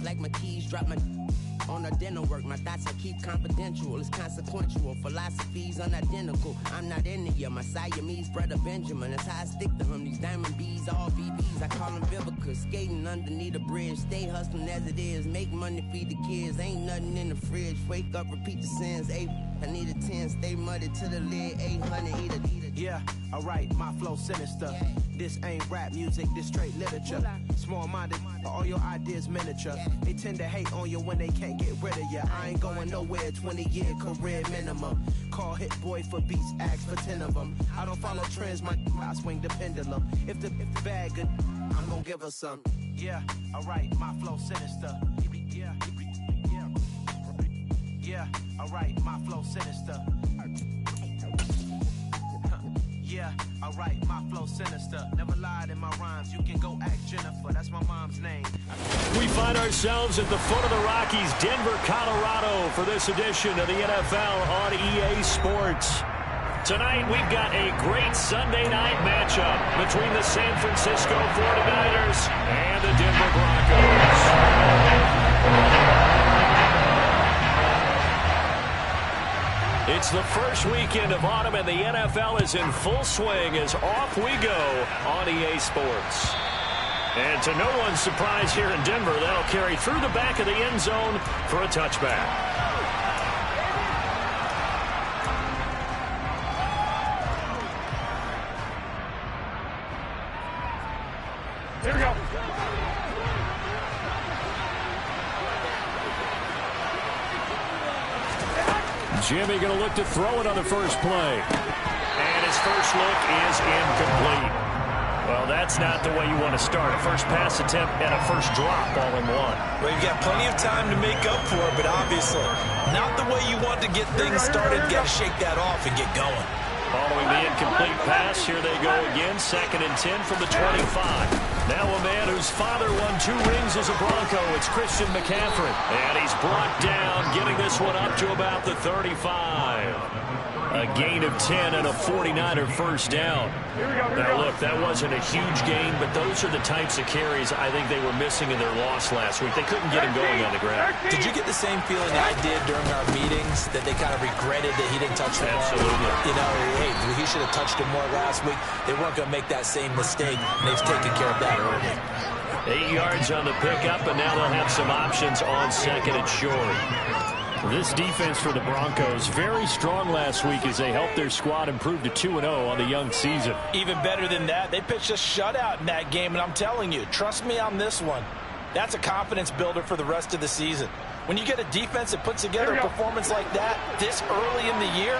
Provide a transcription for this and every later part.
like my keys, drop my on her dental work. My thoughts I keep confidential, it's consequential. Philosophies unidentical. I'm not into you, my Siamese brother Benjamin. That's how I stick to him. These diamond bees, all BBs, I call them Vivica. Skating underneath a bridge, stay hustling as it is. Make money, feed the kids, ain't nothing in the fridge. Wake up, repeat the sins. I need a 10, stay muddy to the lid. 800, eat a. Yeah, alright, my flow sinister. Yeah. This ain't rap music, this straight literature. Small-minded, all your ideas miniature. Yeah. They tend to hate on you when they can't get rid of you. I ain't going nowhere, 20-year career minimum. Call Hit Boy for beats, ask for 10 of them. I don't follow trends, I swing the pendulum. If the bag good, I'm gonna give her some. Yeah, alright, my flow sinister. Yeah, alright, my flow sinister. Yeah, alright, my flow sinister. Never lied in my rhymes. You can go ask Jennifer. That's my mom's name. We find ourselves at the foot of the Rockies, Denver, Colorado, for this edition of the NFL on EA Sports. Tonight, we've got a great Sunday night matchup between the San Francisco 49ers and the Denver Broncos. It's the first weekend of autumn, and the NFL is in full swing as off we go on EA Sports. And to no one's surprise here in Denver, that'll carry through the back of the end zone for a touchback. Here we go. Jimmy going to look to throw it on the first play. And his first look is incomplete. Well, that's not the way you want to start. A first pass attempt and a first drop all in one. Well, you've got plenty of time to make up for it, but obviously not the way you want to get things started. Got to shake that off and get going. Following the incomplete pass, here they go again. 2nd and 10 from the 25. Now a man whose father won 2 rings as a Bronco. It's Christian McCaffrey. And he's brought down, getting this one up to about the 35. A gain of 10 and a 49er first down. Now, look, that wasn't a huge gain, but those are the types of carries I think they were missing in their loss last week. They couldn't get him going on the ground. Did you get the same feeling I did during our meetings, that they kind of regretted that he didn't touch the ball? Absolutely. You know, hey, he should have touched it more last week. They weren't going to make that same mistake, and they've taken care of that early. 8 yards on the pickup, and now they'll have some options on 2nd and short. This defense for the Broncos, very strong last week as they helped their squad improve to 2-0 on the young season. Even better than that, they pitched a shutout in that game, and I'm telling you, trust me on this one, that's a confidence builder for the rest of the season. When you get a defense that puts together a performance like that this early in the year,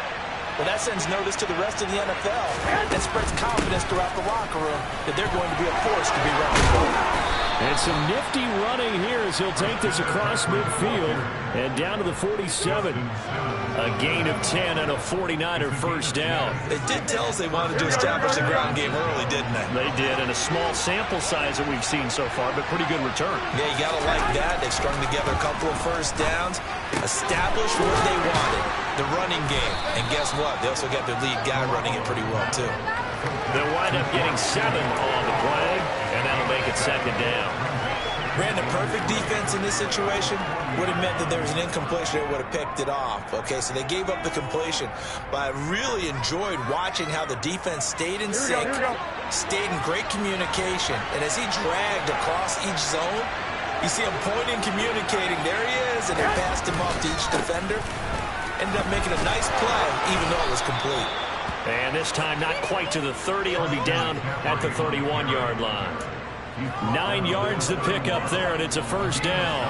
well, that sends notice to the rest of the NFL and spreads confidence throughout the locker room that they're going to be a force to be reckoned with. And some nifty running here as he'll take this across midfield and down to the 47. A gain of 10 and a 49er first down. They did tell us they wanted to establish the ground game early, didn't they? They did, and a small sample size that we've seen so far, but pretty good return. Yeah, you got to like that. They've strung together a couple of first downs, established what they wanted, the running game. And guess what? They also got their lead guy running it pretty well, too. They'll wind up getting 7 on the play, and that'll make it 2nd down. Brandon, perfect defense in this situation would have meant that there was an incompletion that would have picked it off. Okay, so they gave up the completion, but I really enjoyed watching how the defense stayed in sync, stayed in great communication, and as he dragged across each zone, you see him pointing, communicating. There he is, and they passed him off to each defender. Ended up making a nice play, even though it was complete. And this time, not quite to the 30. It'll be down at the 31-yard line. 9 yards to pick up there, and it's a first down.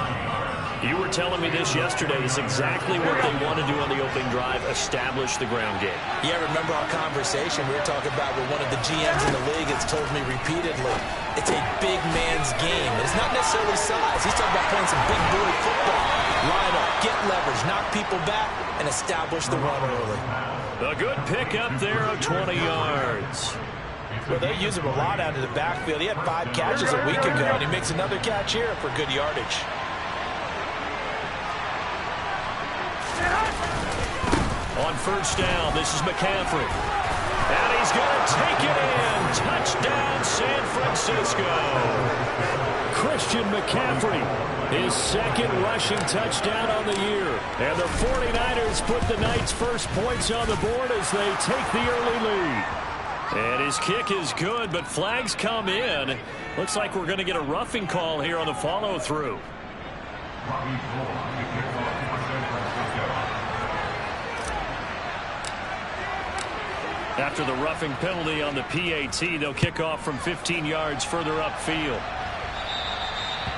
You were telling me this yesterday. It's exactly what they want to do on the opening drive, establish the ground game. Yeah, remember our conversation? We were talking about what one of the GMs in the league has told me repeatedly. It's a big man's game. It's not necessarily size. He's talking about playing some big boy football. Line up, get leverage, knock people back, and establish the run early. A good pickup there of 20 yards. Well, they use him a lot out of the backfield. He had 5 catches a week ago, and he makes another catch here for good yardage. On first down, this is McCaffrey. And he's going to take it in. Touchdown, San Francisco. Christian McCaffrey, his second rushing touchdown on the year. And the 49ers put the Knights' first points on the board as they take the early lead. And his kick is good, but flags come in. Looks like we're going to get a roughing call here on the follow-through. After the roughing penalty on the PAT, they'll kick off from 15 yards further upfield.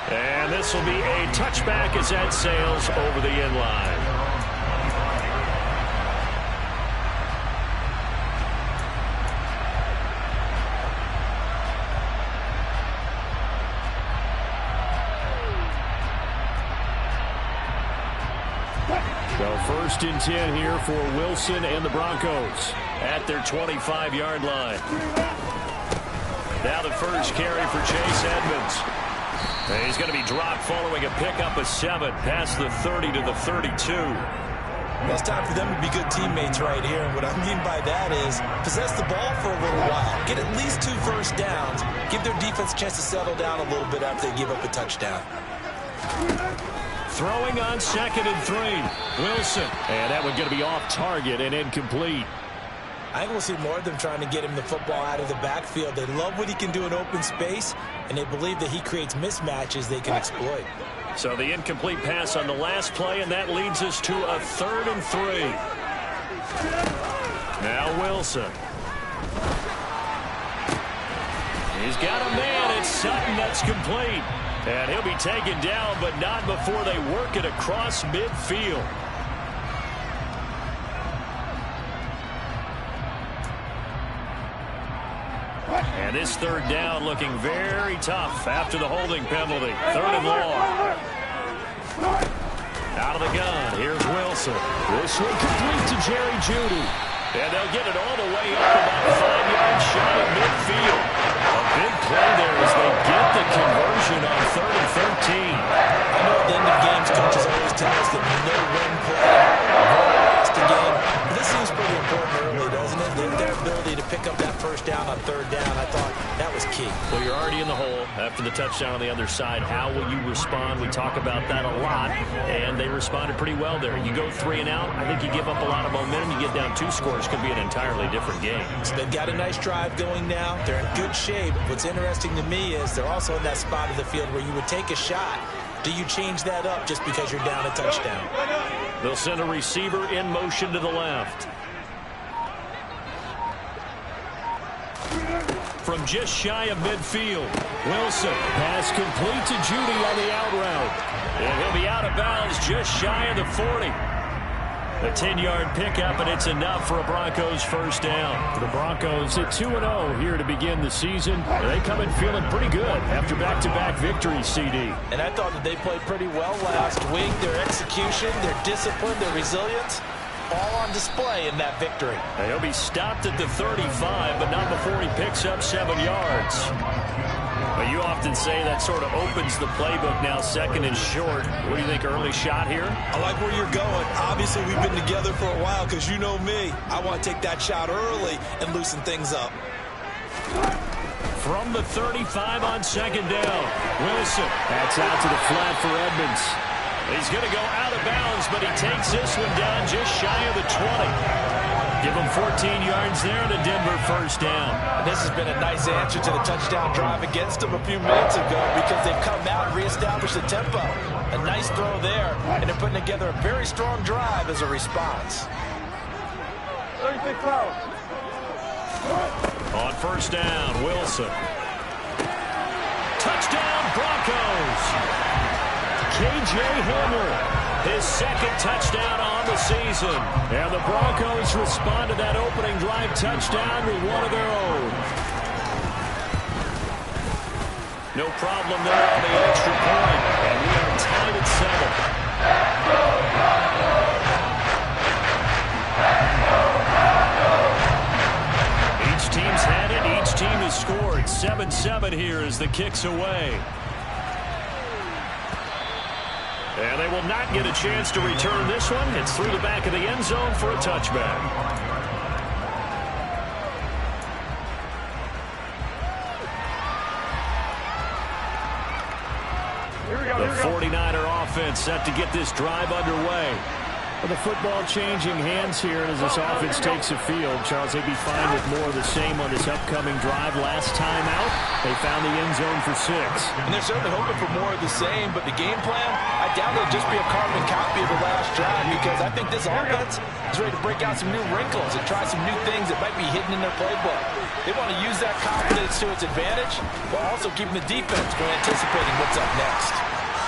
And this will be a touchback as that sails over the end line. So 1st and 10 here for Wilson and the Broncos at their 25-yard line. Now the first carry for Chase Edmonds. And he's going to be dropped following a pickup of 7 past the 30 to the 32. Well, it's time for them to be good teammates right here. And what I mean by that is possess the ball for a little while. Get at least 2 first downs. Give their defense a chance to settle down a little bit after they give up a touchdown. Throwing on 2nd and 3. Wilson. And that one going to be off target and incomplete. I think we'll see more of them trying to get him the football out of the backfield. They love what he can do in open space, and they believe that he creates mismatches they can exploit. So the incomplete pass on the last play, and that leads us to a 3rd and 3. Now Wilson. He's got a man. It's Sutton that's complete. And he'll be taken down, but not before they work it across midfield. And this 3rd down looking very tough after the holding penalty. 3rd and long. Out of the gun. Here's Wilson. This one complete to Jerry Jeudy. And they'll get it all the way up about a 5-yard shot at midfield. A big play there as they get the conversion on 3rd and 13. I know at the end of games, coaches always tell us that no win play lost a game. But this seems pretty important early, doesn't it? Their ability to pick up that first down on 3rd down, I thought that was key. Well, you're already in the hole after the touchdown on the other side. How will you respond? We talk about that a lot, and they responded pretty well there. You go 3 and out, I think you give up a lot of momentum. You get down 2 scores, could be an entirely different game. So they've got a nice drive going now. They're in good shape. What's interesting to me is they're also in that spot of the field where you would take a shot. Do you change that up just because you're down a touchdown? They'll send a receiver in motion to the left. From just shy of midfield, Wilson. Pass complete to Jeudy on the out route. And he'll be out of bounds just shy of the 40. A 10-yard pickup, and it's enough for a Broncos first down. The Broncos at 2-0 here to begin the season. They come in feeling pretty good after back-to-back victories, CD. And I thought that they played pretty well last week. Their execution, their discipline, their resilience, all on display in that victory. And he'll be stopped at the 35, but not before he picks up 7 yards. But you often say that sort of opens the playbook now, 2nd and short. What do you think, early shot here? I like where you're going. Obviously, we've been together for a while because you know me. I want to take that shot early and loosen things up. From the 35 on 2nd down, Wilson. That's out to the flat for Edmonds. He's going to go out of bounds, but he takes this one down just shy of the 20. Give him 14 yards there and a Denver first down. This has been a nice answer to the touchdown drive against them a few minutes ago because they've come out and reestablished the tempo. A nice throw there, and they're putting together a very strong drive as a response. On first down, Wilson. Touchdown, Broncos. K.J. Hamler, his 2nd touchdown on the season. And the Broncos respond to that opening drive touchdown with one of their own. No problem there on the extra point. And we are tied at 7. Each team's had it. Each team has scored. 7-7 here as the kick's away. And they will not get a chance to return this one. It's through the back of the end zone for a touchback. offense set to get this drive underway. Well, the football changing hands here as this offense takes the field. Charles, they'd be fine with more of the same on this upcoming drive. Last time out, they found the end zone for 6. And they're certainly hoping for more of the same, but the game plan, I doubt it'll just be a carbon copy of the last drive, because I think this offense is ready to break out some new wrinkles and try some new things that might be hidden in their playbook. They want to use that confidence to its advantage, while also keeping the defense from anticipating what's up next.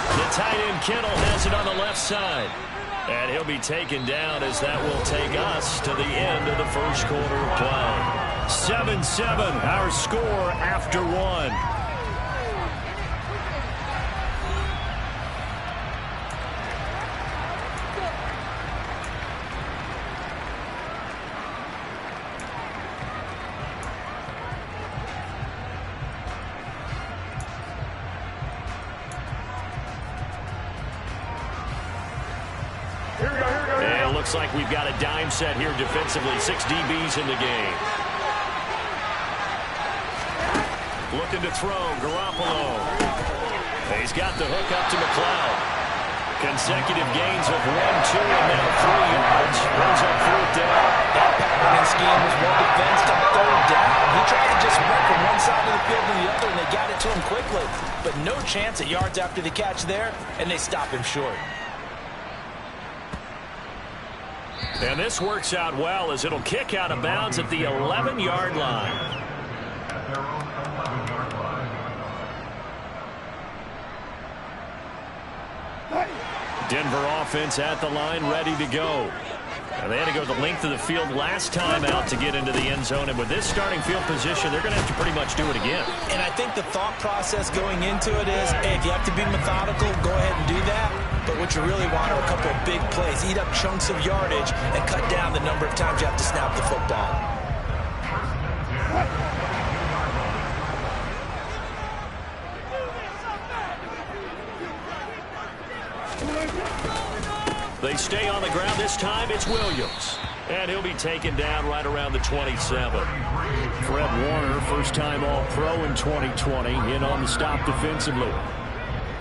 The tight end Kittle has it on the left side. And he'll be taken down as that will take us to the end of the first quarter of play. 7-7, our score after 1. Looks like we've got a dime set here defensively. 6 DBs in the game. Looking to throw, Garoppolo. He's got the hook up to McLeod. Consecutive gains of 1, 2, and now 3 yards. Brings up 4th down. That patterning scheme was well defensed on 3rd down. He tried to just run from one side of the field to the other, and they got it to him quickly. But no chance at yards after the catch there, and they stop him short. And this works out well as it'll kick out of bounds at the 11-yard line. Denver offense at the line, ready to go. And they had to go the length of the field last time out to get into the end zone. And with this starting field position, they're going to have to pretty much do it again. And I think the thought process going into it is, hey, if you have to be methodical, go ahead and do that. But what you really want are a couple of big plays. Eat up chunks of yardage and cut down the number of times you have to snap the football. They stay on the ground. This time it's Williams. And he'll be taken down right around the 27. Fred Warner, first-time All-Pro in 2020, in on the stop defensively.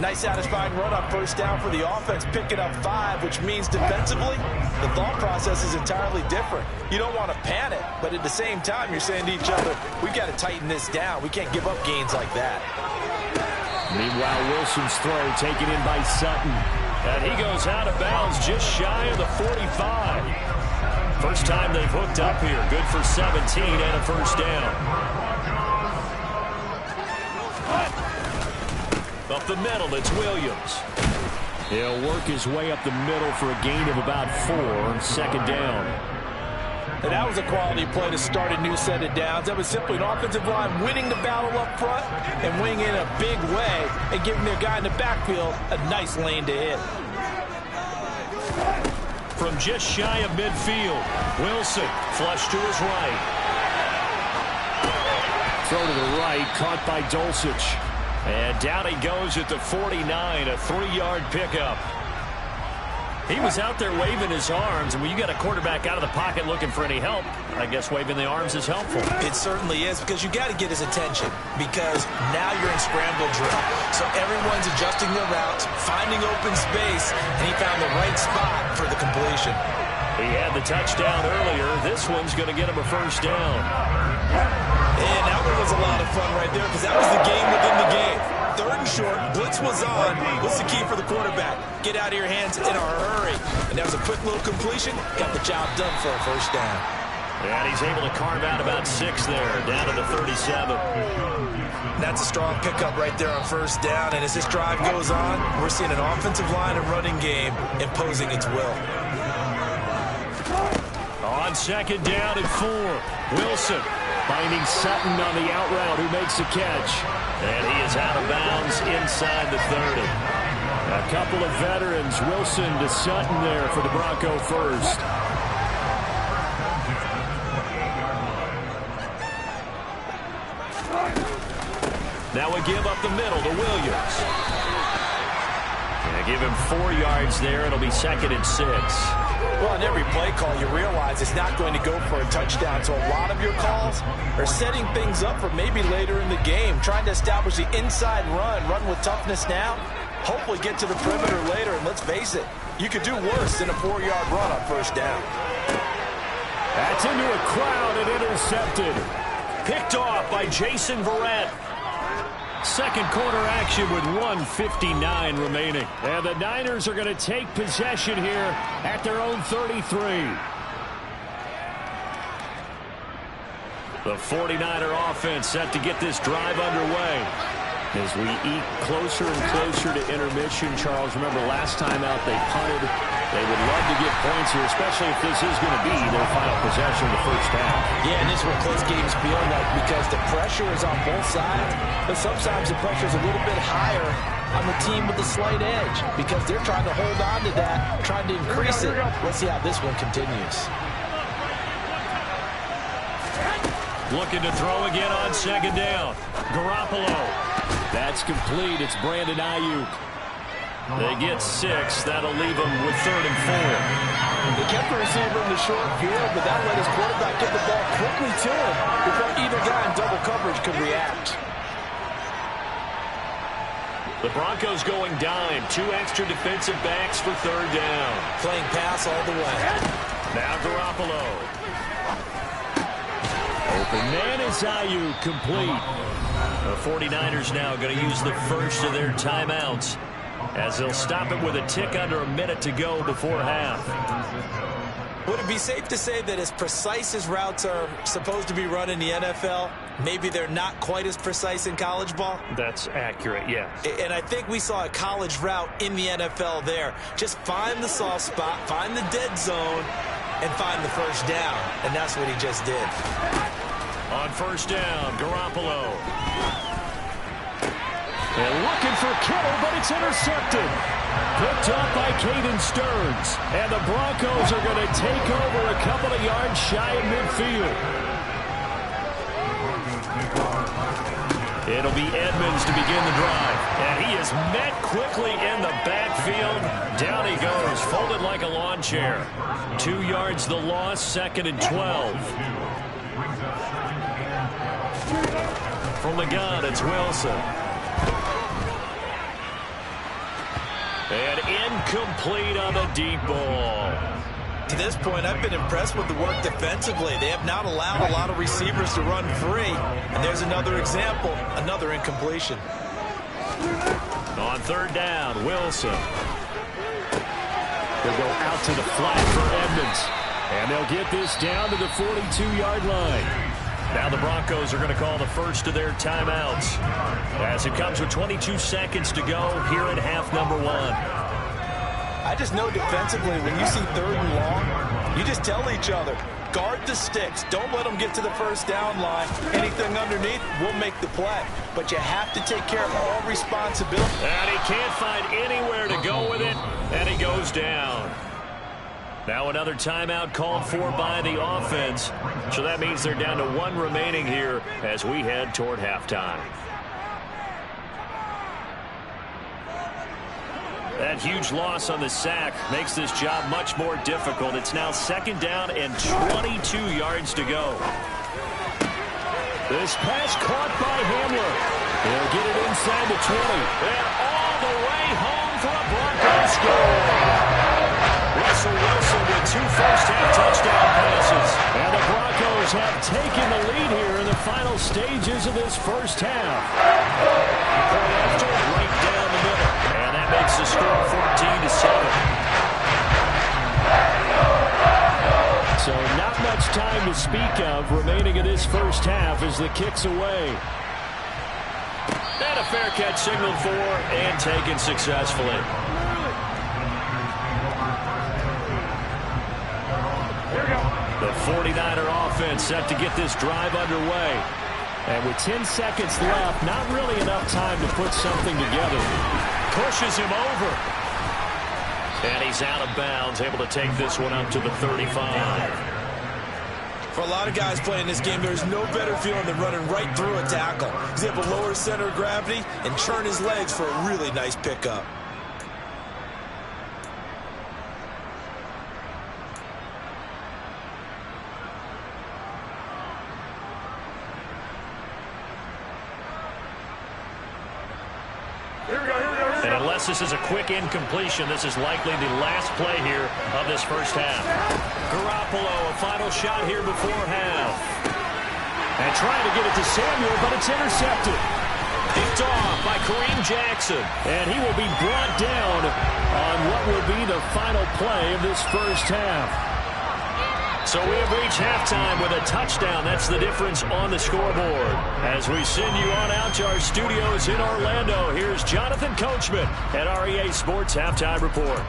Nice satisfying run on 1st down for the offense, picking up 5, which means defensively, the thought process is entirely different. You don't want to panic, but at the same time, you're saying to each other, we've got to tighten this down. We can't give up gains like that. Meanwhile, Wilson's throw taken in by Sutton. And he goes out of bounds just shy of the 45. First time they've hooked up here. Good for 17 and a 1st down. Up the middle, it's Williams. He'll work his way up the middle for a gain of about 4 on 2nd down. And that was a quality play to start a new set of downs. That was simply an offensive line winning the battle up front and winning in a big way and giving their guy in the backfield a nice lane to hit. From just shy of midfield, Wilson flushed to his right. Throw to the right, caught by Dulcich. And down he goes at the 49, a 3-yard pickup. He was out there waving his arms, and when you got a quarterback out of the pocket looking for any help, I guess waving the arms is helpful. It certainly is, because you got to get his attention, because now you're in scramble drill. So everyone's adjusting their routes, finding open space, and he found the right spot for the completion. He had the touchdown earlier. This one's going to get him a 1st down. And that one was a lot of fun right there, because that was the game within the game. 3rd and short, blitz was on. What's the key for the quarterback? Get out of your hands in a hurry. And that was a quick little completion. Got the job done for a 1st down. And he's able to carve out about 6 there, down to the 37. That's a strong pickup right there on 1st down. And as this drive goes on, we're seeing an offensive line and running game imposing its will. On 2nd down and 4, Wilson finding Sutton on the out route, who makes the catch. And he is out of bounds inside the 30. A couple of veterans, Wilson to Sutton there for the Bronco 1st. Now we give up the middle to Williams. And give him 4 yards there. It'll be 2nd and 6. Well, in every play call, you realize it's not going to go for a touchdown. So a lot of your calls are setting things up for maybe later in the game, trying to establish the inside run with toughness now. hopefully get to the perimeter later. And let's face it, you could do worse than a 4-yard run on first down. That's into a crowd and intercepted. Picked off by Jason Verrett. Second quarter action with 1:59 remaining. And the Niners are going to take possession here at their own 33. The 49er offense set to get this drive underway. As we eke closer and closer to intermission, Charles, remember last time out they punted. They would love to get points here, especially if this is going to be their final possession of the first half. Yeah, and this is what close games feel like because the pressure is on both sides, but sometimes the pressure is a little bit higher on the team with the slight edge because they're trying to hold on to that, trying to increase it. Let's see how this one continues. Looking to throw again on second down. Garoppolo. That's complete. It's Brandon Ayuk. They get 6. That'll leave them with 3rd and 4. They kept the receiver in the short field, but that let his quarterback get the ball quickly to him before either guy in double coverage could react. The Broncos going dime. 2 extra defensive backs for 3rd down. Playing pass all the way. Now Garoppolo. Open man is Ayuk, complete. The 49ers now going to use the first of their timeouts as they'll stop it with a tick under a minute to go before half. Would it be safe to say that as precise as routes are supposed to be run in the NFL, maybe they're not quite as precise in college ball? That's accurate, yeah. And I think we saw a college route in the NFL there. Just find the soft spot, find the dead zone, and find the first down. And that's what he just did. On first down, Garoppolo. And looking for Kittle, but it's intercepted. Picked up by Caden Stearns. And the Broncos are going to take over a couple of yards shy of midfield. It'll be Edmonds to begin the drive. And he is met quickly in the backfield. Down he goes, folded like a lawn chair. 2 yards the loss, 2nd and 12. From the gun, it's Wilson. And incomplete on the deep ball. To this point, I've been impressed with the work defensively. They have not allowed a lot of receivers to run free. And there's another example, another incompletion. On 3rd down, Wilson. They'll go out to the flat for Edmonds. And they'll get this down to the 42-yard line. Now the Broncos are going to call the first of their timeouts as it comes with 22 seconds to go here in half number 1. I just know defensively when you see 3rd and long, you just tell each other, guard the sticks. Don't let them get to the first down line. Anything underneath will make the play. But you have to take care of all responsibility. And he can't find anywhere to go with it, and he goes down. Now another timeout called for by the offense. So that means they're down to 1 remaining here as we head toward halftime. That huge loss on the sack makes this job much more difficult. It's now 2nd down and 22 yards to go. This pass caught by Hamler. They'll get it inside the 20. And all the way home for a Broncos score. Russell Wilson with 2 first-half touchdown passes. And the Broncos have taken the lead here in the final stages of this first half. Point after, right down the middle. And that makes the score 14-7. So not much time to speak of remaining in this first half as the kick's away. And a fair catch signaled for and taken successfully. The 49er offense set to get this drive underway. And with 10 seconds left, not really enough time to put something together. Pushes him over. And he's out of bounds, able to take this one up to the 35. For a lot of guys playing this game, there's no better feeling than running right through a tackle. He's able to lower his center of gravity and churn his legs for a really nice pickup. Here we go, here we go, here we And unless this is a quick incompletion, this is likely the last play here of this first half. Garoppolo, a final shot here before half. And trying to get it to Samuel, but it's intercepted. Picked off by Kareem Jackson. And he will be brought down on what will be the final play of this first half. So we have reached halftime with a touchdown. That's the difference on the scoreboard. As we send you on out to our studios in Orlando, here's Jonathan Coachman at REA Sports Halftime Report.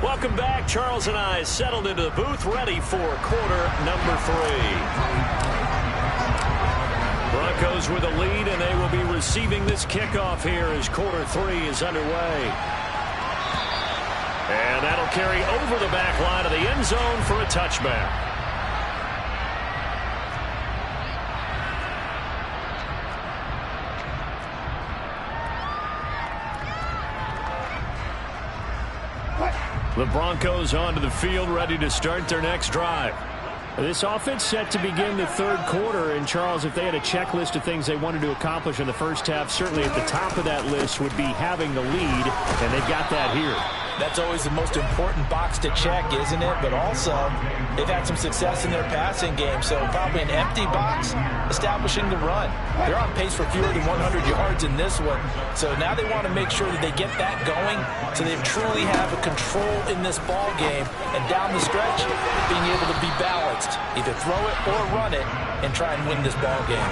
Welcome back. Charles and I settled into the booth, ready for quarter number 3. Broncos with a lead, and they will be receiving this kickoff here as quarter 3 is underway. And that'll carry over the back line of the end zone for a touchback. The Broncos onto the field, ready to start their next drive. This offense set to begin the third quarter. And, Charles, if they had a checklist of things they wanted to accomplish in the first half, certainly at the top of that list would be having the lead, and they've got that here. That's always the most important box to check, isn't it? But also, they've had some success in their passing game, so probably an empty box establishing the run. They're on pace for fewer than 100 yards in this one, so now they want to make sure that they get that going so they truly have a control in this ball game, and down the stretch, being able to be balanced, either throw it or run it, and try and win this ball game.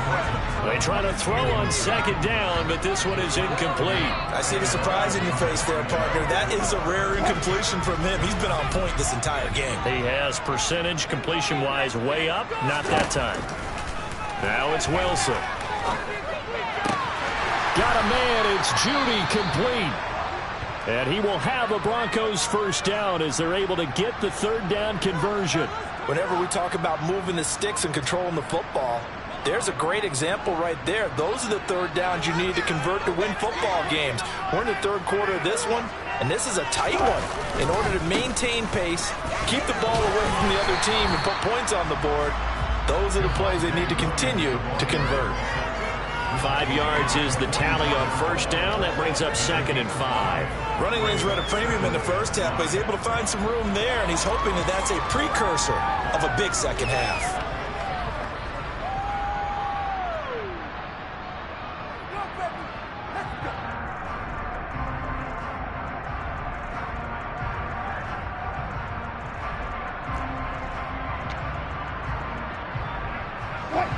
They try to throw on second down, but this one is incomplete. I see the surprise in your face there, partner. That is a rare incompletion from him. He's been on point this entire game. He has percentage completion-wise way up. Not that time. Now it's Wilson. Got a man. It's Judy complete. And he will have a Broncos first down as they're able to get the third down conversion. Whenever we talk about moving the sticks and controlling the football, there's a great example right there. Those are the third downs you need to convert to win football games. We're in the third quarter of this one, and this is a tight one. In order to maintain pace, keep the ball away from the other team, and put points on the board, those are the plays they need to continue to convert. 5 yards is the tally on first down. That brings up 2nd and 5. Running lanes were at a premium in the first half, but he's able to find some room there, and he's hoping that that's a precursor of a big second half.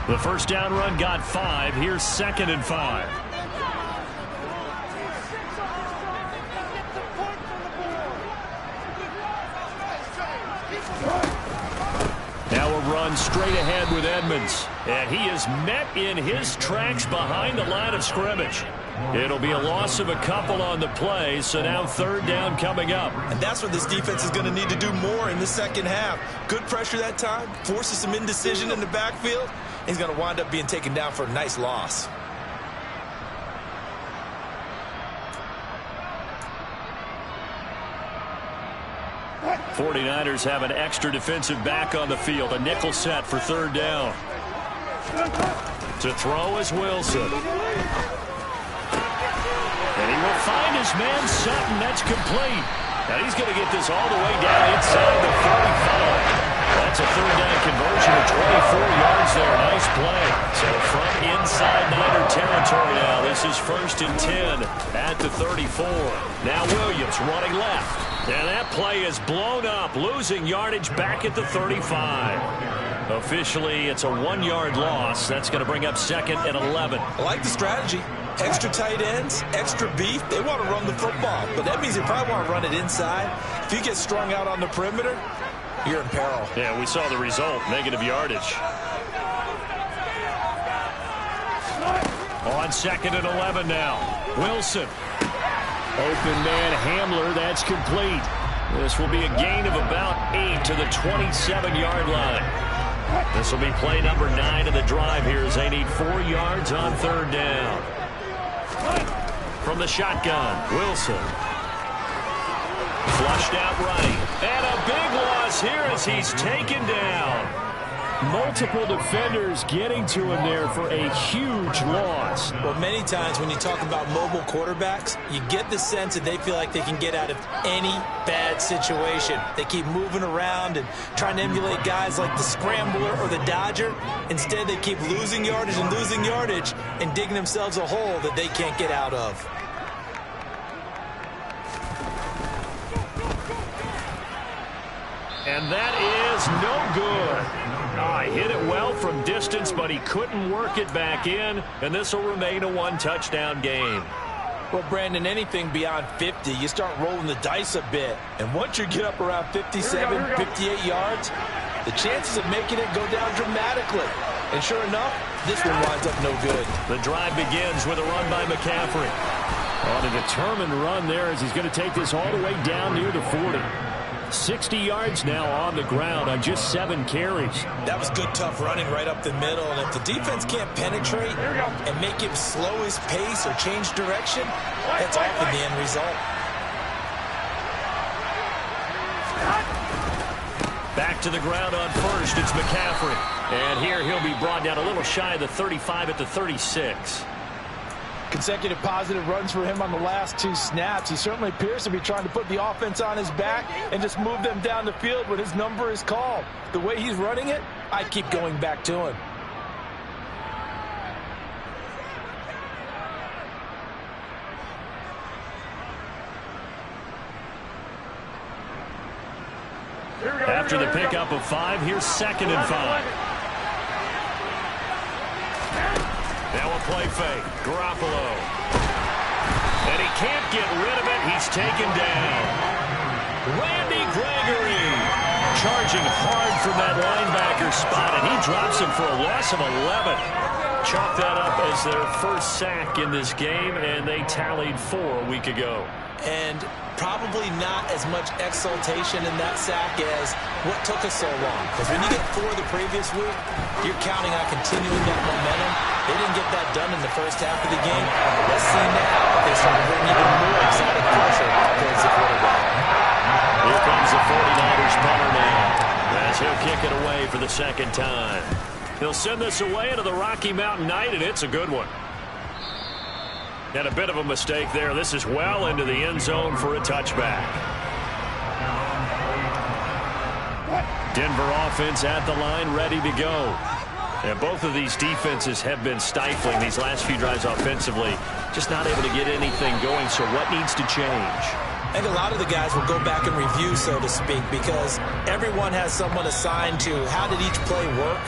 The first down run got 5. Here's 2nd and 5. Now a run straight ahead with Edmonds. And he is met in his tracks behind the line of scrimmage. It'll be a loss of a couple on the play, so now third down coming up. And that's what this defense is going to need to do more in the second half. Good pressure that time, forces some indecision in the backfield. He's going to wind up being taken down for a nice loss. '49ers have an extra defensive back on the field. A nickel set for third down. To throw is Wilson. And he will find his man Sutton. That's complete. And he's going to get this all the way down inside the 45. That's a third down conversion of 24 yards there. Nice play. So from inside Niner territory now, this is 1st and 10 at the 34. Now Williams running left. And that play is blown up, losing yardage back at the 35. Officially, it's a 1-yard loss. That's going to bring up 2nd and 11. I like the strategy. Extra tight ends, extra beef. They want to run the football, but that means they probably want to run it inside. If you get strung out on the perimeter, you're in peril. Yeah, we saw the result, negative yardage. On 2nd and 11 now. Wilson. Open man Hamler, that's complete. This will be a gain of about 8 to the 27-yard line. This will be play number 9 of the drive here as they need 4 yards on third down. From the shotgun, Wilson. Flushed out right. And a big loss here as he's taken down. Multiple defenders getting to him there for a huge loss. Well, many times when you talk about mobile quarterbacks, you get the sense that they feel like they can get out of any bad situation. They keep moving around and trying to emulate guys like the Scrambler or the Dodger. Instead, they keep losing yardage and digging themselves a hole that they can't get out of. And that is no good. He hit it well from distance, but he couldn't work it back in, and this will remain a one-touchdown game. Well, Brandon, anything beyond 50, you start rolling the dice a bit. And once you get up around 57, 58 yards, the chances of making it go down dramatically. And sure enough, this one winds up no good. The drive begins with a run by McCaffrey. On a determined run there as he's going to take this all the way down near the 40. 60 yards now on the ground on just 7 carries. That was good, tough running right up the middle. And if the defense can't penetrate and make him slow his pace or change direction, that's often the end result. Back to the ground on first. It's McCaffrey. And here he'll be brought down a little shy of the 35 at the 36. Consecutive positive runs for him on the last 2 snaps. He certainly appears to be trying to put the offense on his back and just move them down the field when his number is called. The way he's running it, I keep going back to him. After the pickup of 5, here's 2nd and 5. Now a play fake. Garoppolo. And he can't get rid of it. He's taken down. Randy Gregory charging hard from that linebacker spot, and he drops him for a loss of 11. Chalk that up as their first sack in this game, and they tallied 4 a week ago. And probably not as much exultation in that sack as what took us so long. Because when you get 4 the previous week, you're counting on continuing that momentum. They didn't get that done in the first half of the game. Let's see now if they start to bring even more exotic pressure towards the quarterback. Here comes the 49ers punter now, as he'll kick it away for the 2nd time. He'll send this away into the Rocky Mountain night, and it's a good one. And a bit of a mistake there. This is well into the end zone for a touchback. Denver offense at the line, ready to go. And both of these defenses have been stifling these last few drives offensively. Just not able to get anything going, so what needs to change? I think a lot of the guys will go back and review, so to speak, because everyone has someone assigned to how did each play work.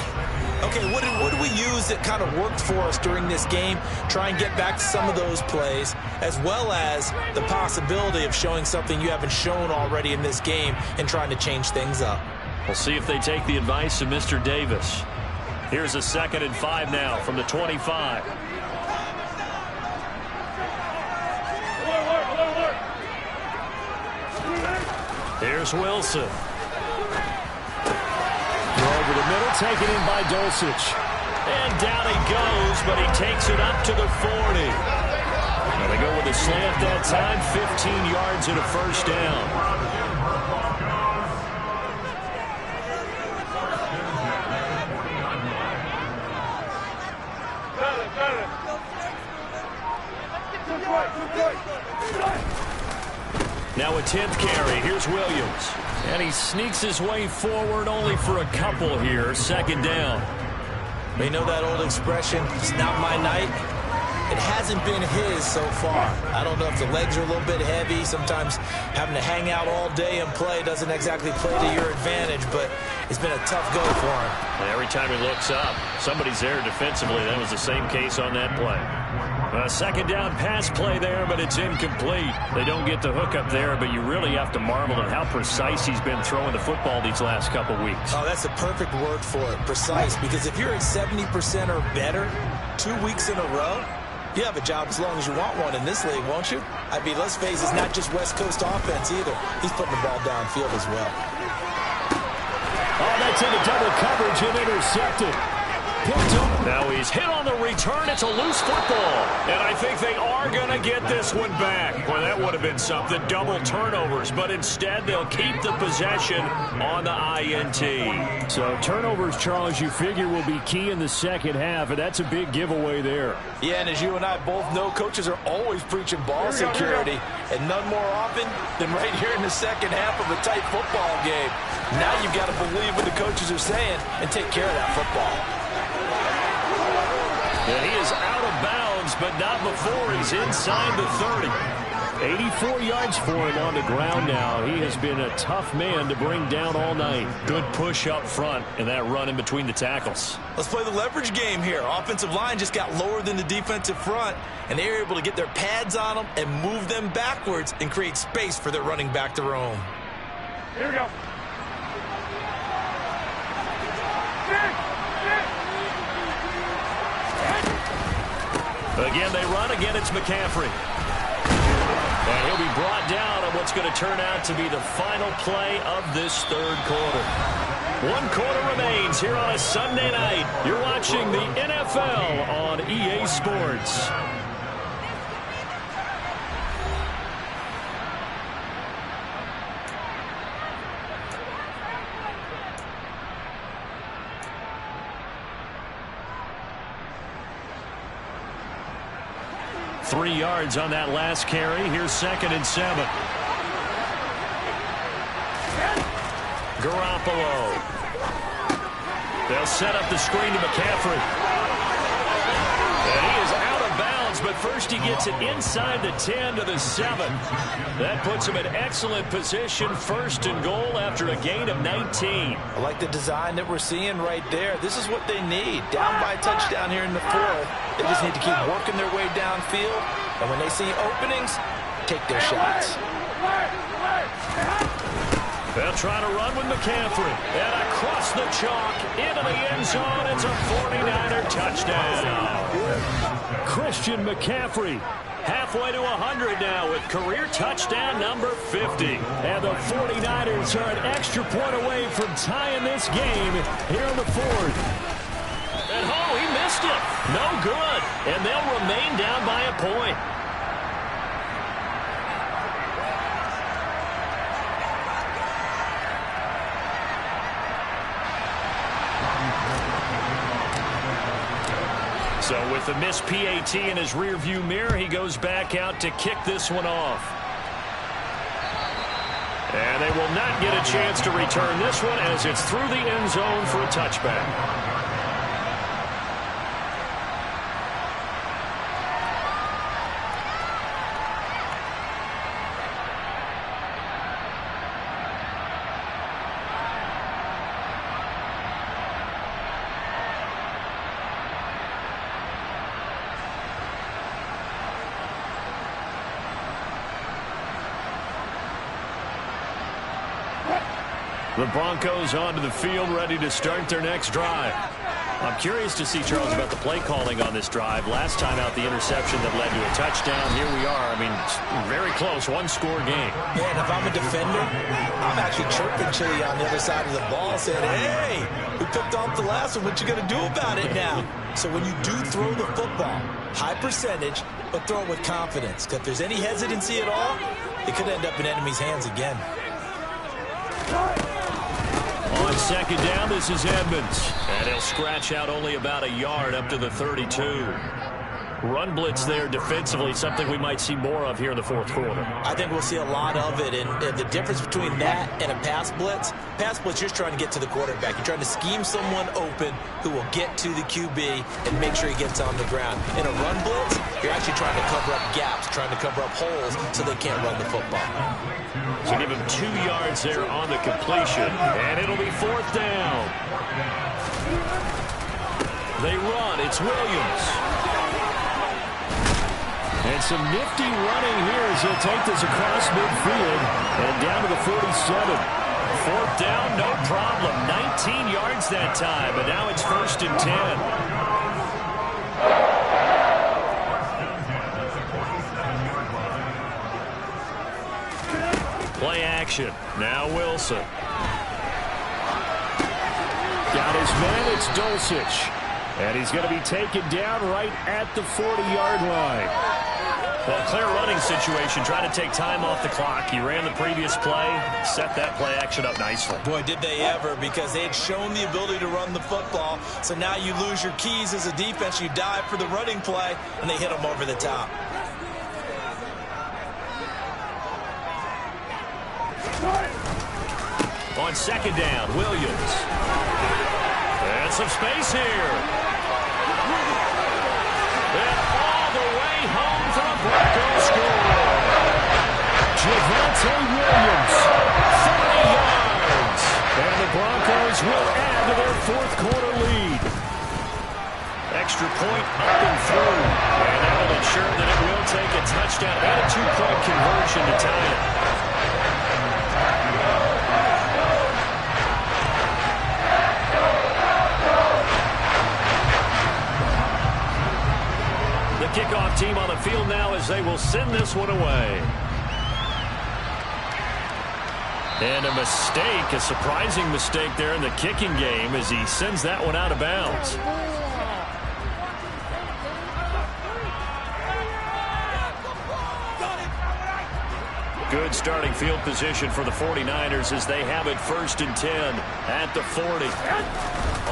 Okay, what did we use that kind of worked for us during this game? Try and get back to some of those plays, as well as the possibility of showing something you haven't shown already in this game and trying to change things up. We'll see if they take the advice of Mr. Davis. Here's a 2nd and 5 now from the 25. Here's Wilson. Over the middle, taken in by Dulcich. And down he goes, but he takes it up to the 40. Now they go with a slant that time, 15 yards and a first down. Now a 10th carry. Here's Williams. And he sneaks his way forward only for a couple here. 2nd down. You know that old expression, it's not my night? It hasn't been his so far. I don't know if the legs are a little bit heavy. Sometimes having to hang out all day and play doesn't exactly play to your advantage, but it's been a tough go for him. And every time he looks up, somebody's there defensively. That was the same case on that play. A 2nd down pass play there, but it's incomplete. They don't get the hook up there, but you really have to marvel at how precise he's been throwing the football these last couple weeks. Oh, that's the perfect word for it, precise. Because if you're at 70% or better 2 weeks in a row, you have a job as long as you want one in this league, won't you? I mean, let's face it, it's not just West Coast offense either. He's putting the ball downfield as well. Oh, that's into double coverage and intercepted. Picked up. Now he's hit on the return. It's a loose football. And I think they are going to get this one back. Boy, that would have been something. Double turnovers. But instead, they'll keep the possession on the INT. So turnovers, Charles, you figure will be key in the second half. And that's a big giveaway there. Yeah, and as you and I both know, coaches are always preaching ball security. And none more often than right here in the second half of a tight football game. Now you've got to believe what the coaches are saying and take care of that football. And he is out of bounds, but not before he's inside the 30. 84 yards for him on the ground now. He has been a tough man to bring down all night. Good push up front and that run in between the tackles. Let's play the leverage game here. Offensive line just got lower than the defensive front, and they were able to get their pads on them and move them backwards and create space for their running back to roam. Here we go. Again, they run. Again, it's McCaffrey. And he'll be brought down on what's going to turn out to be the final play of this third quarter. 1 quarter remains here on a Sunday night. You're watching the NFL on EA Sports. Three yards on that last carry. Here's 2nd and 7. Garoppolo. They'll set up the screen to McCaffrey. And he is out of bounds, but first he gets it inside the 10 to the 7. That puts him in excellent position, 1st and goal after a gain of 19. I like the design that we're seeing right there. This is what they need. Down by a touchdown here in the 4th. They just need to keep working their way downfield. And when they see openings, take their shots. They'll try to run with McCaffrey. And across the chalk into the end zone. It's a 49er touchdown. Christian McCaffrey halfway to 100 now with career touchdown number 50. And the 49ers are an extra point away from tying this game here in the 4th. And oh, he missed it. No good. And they'll remain down by a point. So with the missed PAT in his rearview mirror, he goes back out to kick this one off. And they will not get a chance to return this one as it's through the end zone for a touchback. The Broncos onto the field, ready to start their next drive. I'm curious to see, Charles, about the play calling on this drive. Last time out, the interception that led to a touchdown. Here we are. I mean, very close, one-score game. Yeah, and if I'm a defender, I'm actually chirping Chili on the other side of the ball, saying, hey, we picked off the last one. What you going to do about it now? So when you do throw the football, high percentage, but throw it with confidence. Because if there's any hesitancy at all, it could end up in enemy's hands again. On 2nd down, this is Edmonds. And he'll scratch out only about a yard up to the 32. Run blitz there defensively, something we might see more of here in the 4th quarter. I think we'll see a lot of it, and the difference between that and a pass blitz, you're just trying to get to the quarterback. You're trying to scheme someone open who will get to the QB and make sure he gets on the ground. In a run blitz, you're actually trying to cover up gaps, trying to cover up holes so they can't run the football. So give him 2 yards there on the completion, and it'll be 4th down. They run. It's Williams. And some nifty running here as he'll take this across midfield and down to the 47. 4th down, no problem. 19 yards that time, but now it's 1st and 10. Play action. Now Wilson. Got his man, it's Dulcich. And he's going to be taken down right at the 40-yard line. Well, clear running situation. Trying to take time off the clock. He ran the previous play, set that play action up nicely. Boy, did they ever, because they had shown the ability to run the football. So now you lose your keys as a defense. You dive for the running play, and they hit them over the top. On second down, Williams. And some space here. And all the way home for a Broncos score. Javonte Williams, 30 yards. And the Broncos will add to their fourth quarter lead. Extra point up and through. And that will ensure that it will take a touchdown and a two-point conversion to tie it. Kickoff team on the field now as they will send this one away. And a mistake, a surprising mistake there in the kicking game as he sends that one out of bounds. Good starting field position for the 49ers as they have it 1st and 10 at the 40.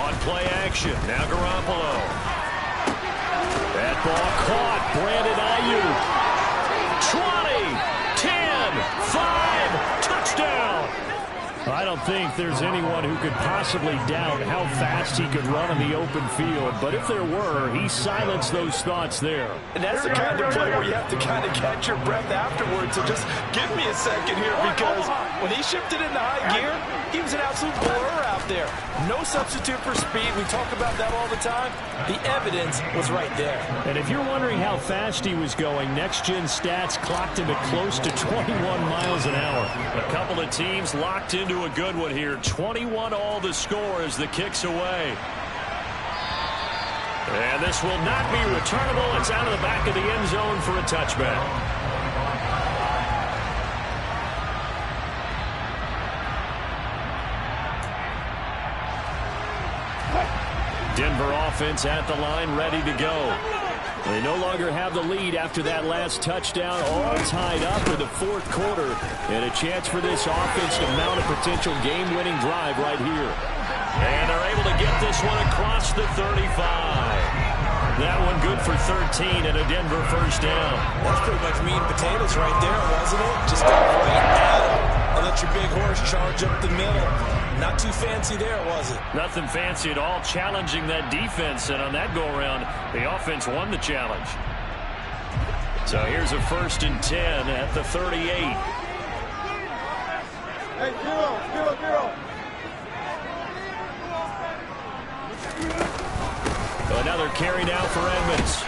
On play action, now Garoppolo. That ball caught. Brandon Ayuk. 20, 10, 5, touchdown. I don't think there's anyone who could possibly doubt how fast he could run in the open field. But if there were, he silenced those thoughts there. And that's the kind of play where you have to kind of catch your breath afterwards. So just give me a second here, because when he shifted into high gear, he was an absolute blur out there. No substitute for speed. We talk about that all the time. The evidence was right there. And if you're wondering how fast he was going, next-gen stats clocked him at close to 21 miles an hour. A couple of teams locked into a good one here. 21 all the score as the kick's away. And this will not be returnable. It's out of the back of the end zone for a touchback. Denver offense at the line, ready to go. They no longer have the lead after that last touchdown, all tied up in the fourth quarter. And a chance for this offense to mount a potential game-winning drive right here. And they're able to get this one across the 35. That one good for 13 and a Denver first down. That's pretty much meat and potatoes right there, wasn't it? Just got right at it and let your big horse charge up the middle. Not too fancy there, was it? Nothing fancy at all, challenging that defense. And on that go-around, the offense won the challenge. So here's a 1st and 10 at the 38. Hey, zero. Another carry now for Edmonds.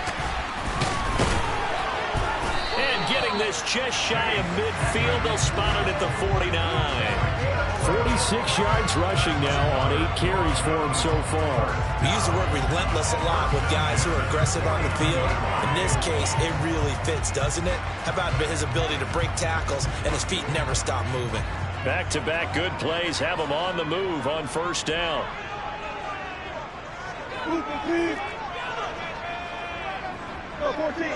And getting this just shy of midfield, they'll spot it at the 49. 46 yards rushing now on 8 carries for him so far. We use the word relentless a lot with guys who are aggressive on the field. In this case, it really fits, doesn't it? How about his ability to break tackles and his feet never stop moving? Back-to-back good plays have him on the move on first down. Go 14.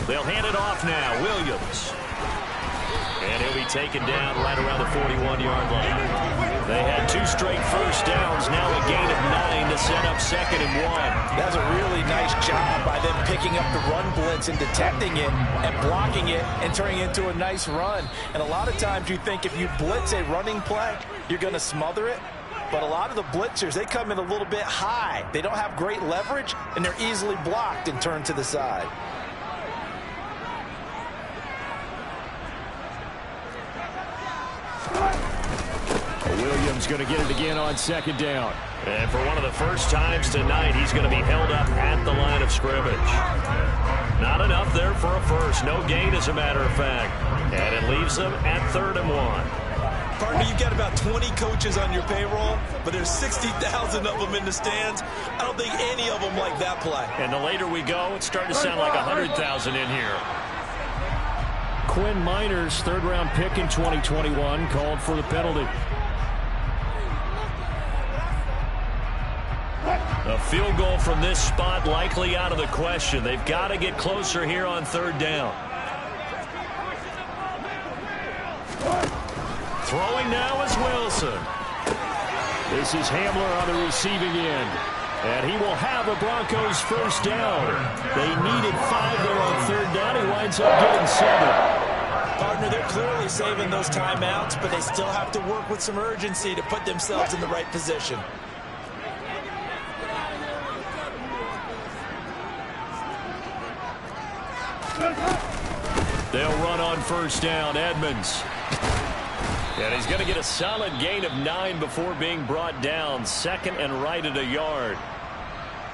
They'll hand it off now. Williams. And he'll be taken down right around the 41-yard line. They had 2 straight first downs. Now a gain of 9 to set up 2nd and 1. That's a really nice job by them picking up the run blitz and detecting it and blocking it and turning it into a nice run. And a lot of times you think if you blitz a running play, you're going to smother it. But a lot of the blitzers, they come in a little bit high. They don't have great leverage, and they're easily blocked and turned to the side. Williams going to get it again on 2nd down. And for one of the first times tonight, he's going to be held up at the line of scrimmage. Not enough there for a first. No gain, as a matter of fact. And it leaves them at 3rd and 1. Partner, you've got about 20 coaches on your payroll, but there's 60,000 of them in the stands. I don't think any of them like that play. And the later we go, it's starting to sound like 100,000 in here. Quinn Miners, third-round pick in 2021, called for the penalty. A field goal from this spot likely out of the question. They've got to get closer here on third down. Throwing now is Wilson. This is Hamler on the receiving end. And he will have a Broncos first down. They needed 5 there on third down. He winds up getting 7. Partner, they're clearly saving those timeouts, but they still have to work with some urgency to put themselves in the right position. They'll run on first down. Edmonds. And he's going to get a solid gain of 9 before being brought down. Second and right at a yard.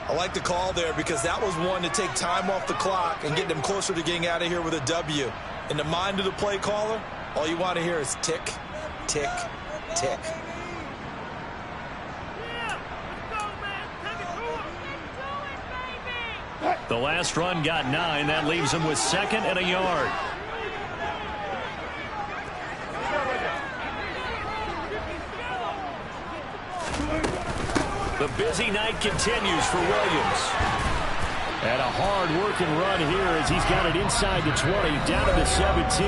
I like the call there because that was one to take time off the clock and get them closer to getting out of here with a W. In the mind of the play caller, all you want to hear is tick, tick, tick. The last run got 9. That leaves him with second and a yard. The busy night continues for Williams. And a hard-working run here as he's got it inside the 20, down to the 17.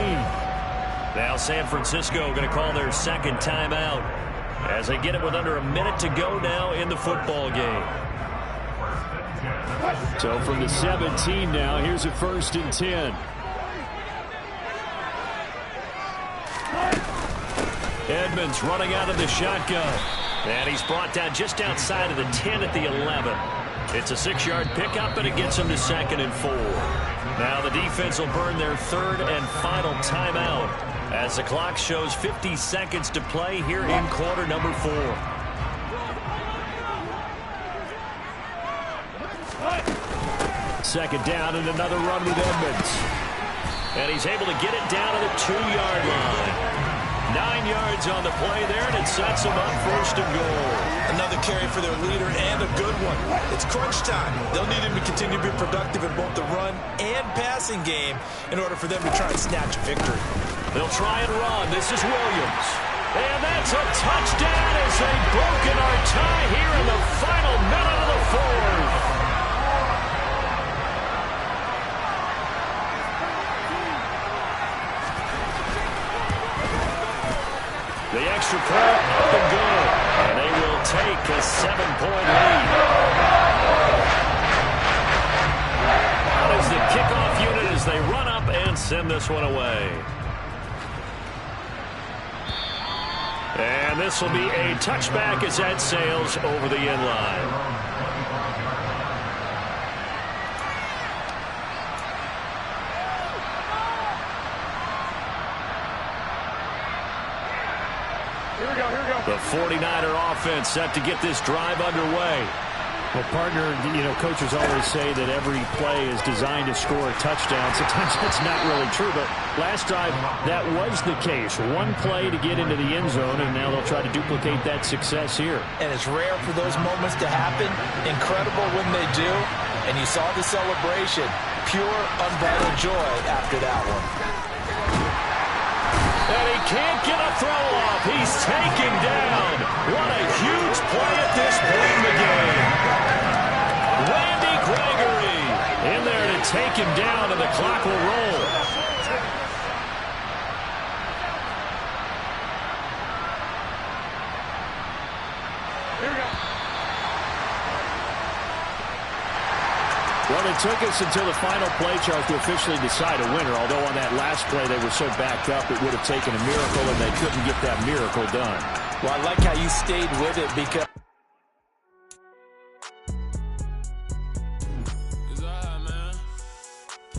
Now San Francisco going to call their second timeout as they get it with under a minute to go now in the football game. So from the 17 now, here's a first and 10. Edmonds running out of the shotgun. And he's brought down just outside of the 10 at the 11. It's a 6-yard pickup, and it gets him to second and 4. Now the defense will burn their third and final timeout as the clock shows 50 seconds to play here in quarter number 4. Second down and another run with Edmonds. And he's able to get it down to the 2-yard line. 9 yards on the play there, and it sets them up first and goal. Another carry for their leader, and a good one. It's crunch time. They'll need him to continue to be productive in both the run and passing game in order for them to try and snatch a victory. They'll try and run. This is Williams. And that's a touchdown as they've broken our tie here in the final minute of the fourth. The extra point up and good. And they will take a 7-point lead. That is the kickoff unit as they run up and send this one away. And this will be a touchback as that sails over the end line. The 49er offense set to get this drive underway. Well, partner, coaches always say that every play is designed to score a touchdown. Sometimes that's not really true, but last drive, that was the case. One play to get into the end zone, and now they'll try to duplicate that success here. And it's rare for those moments to happen. Incredible when they do. And you saw the celebration. Pure, unbridled joy after that one. And he can't get a throw off. He's taken down. What a huge play at this point in the game. Randy Gregory in there to take him down, and the clock will roll. Here we go. Well, it took us until the final play, Charles, to officially decide a winner. Although on that last play they were so backed up, it would have taken a miracle, and they couldn't get that miracle done. Well, I like how you stayed with it because